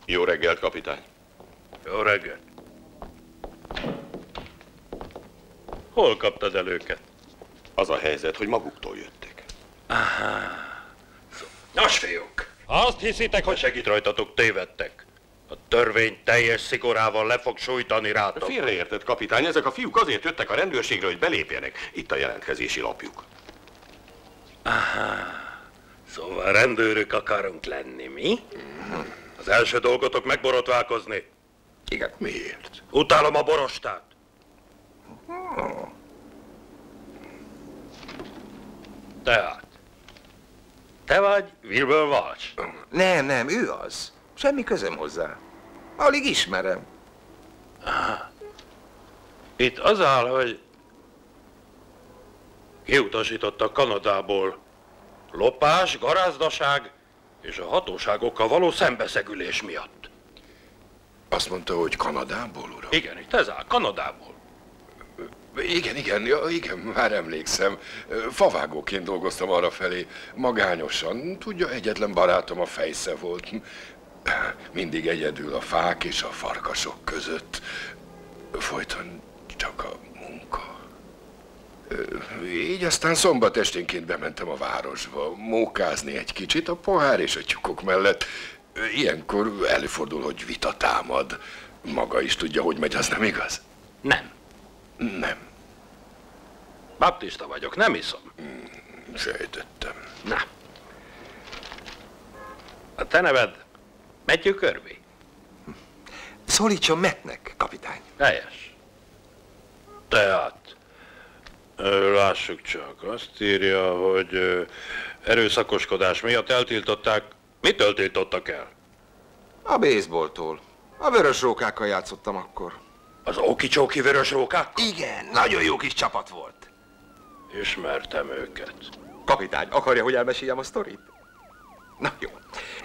Jó reggelt, kapitány. Jó reggelt. Hol kaptad el őket? Az a helyzet, hogy maguktól jöttek. Nos, fiúk! Ha azt hiszitek, hogy segít rajtatok, tévedtek. A törvény teljes szigorával le fog sújtani rátok. Félreértett, kapitány, ezek a fiúk azért jöttek a rendőrségre, hogy belépjenek. Itt a jelentkezési lapjuk. Szóval rendőrök akarunk lenni, mi? Az első dolgotok megborotválkozni. Igen. Miért? Utálom a borostát. Tehát, te vagy Wilbur Walsh. Nem, ő az. Semmi közöm hozzá. Alig ismerem. Itt az áll, hogy kiutasítottak Kanadából lopás, garázdaság és a hatóságokkal való szembeszegülés miatt. Azt mondta, hogy Kanadából, uram? Igen, itt ez áll, Kanadából. Igen, már emlékszem. Favágóként dolgoztam arrafelé, magányosan. Tudja, egyetlen barátom a Fejsze volt. Mindig egyedül a fák és a farkasok között. Folyton csak a munka. Így aztán szombat esténként bementem a városba, mókázni egy kicsit a pohár és a tyúkok mellett. Ilyenkor előfordul, hogy vita támad. Maga is tudja, hogy megy, az nem igaz? Nem. Nem. Baptista vagyok, nem iszom. Sejtettem. Na. A te neved Matthew Kirby? Szólítson Mattnek, kapitány. Helyes. Tehát, lássuk csak, azt írja, hogy erőszakoskodás miatt eltiltották. Mitől tiltottak el? A baseballtól. A vörös rókákkal játszottam akkor. Az okicsóki vörös rókák? Igen, nagyon jó kis csapat volt. Ismertem őket. Kapitány, akarja, hogy elmeséljem a sztorit? Na jó.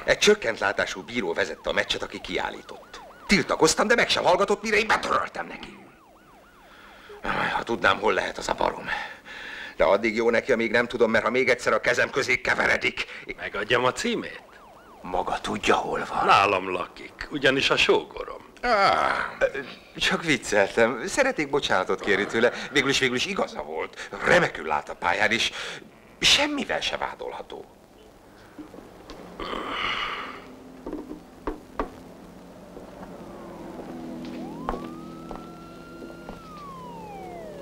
Egy csökkent látású bíró vezette a meccset, aki kiállított. Tiltakoztam, de meg sem hallgatott, mire én betöröltem neki. Ha tudnám, hol lehet az a barom. De addig jó neki, amíg nem tudom, mert ha még egyszer a kezem közé keveredik... Megadjam a címét? Maga tudja, hol van. Nálam lakik, ugyanis a sógorom. Csak vicceltem. Szeretnék bocsánatot kérni tőle. Végül is igaza volt. Remekül lát a pályán, és semmivel se vádolható.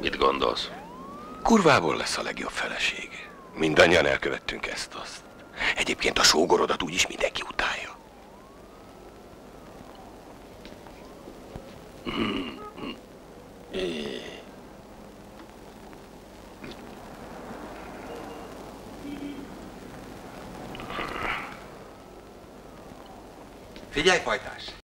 Mit gondolsz? Kurvából lesz a legjobb feleség. Mindannyian elkövettünk ezt-azt. Egyébként a sógorodat úgyis mindenki utálja. Figyelj, pajtás!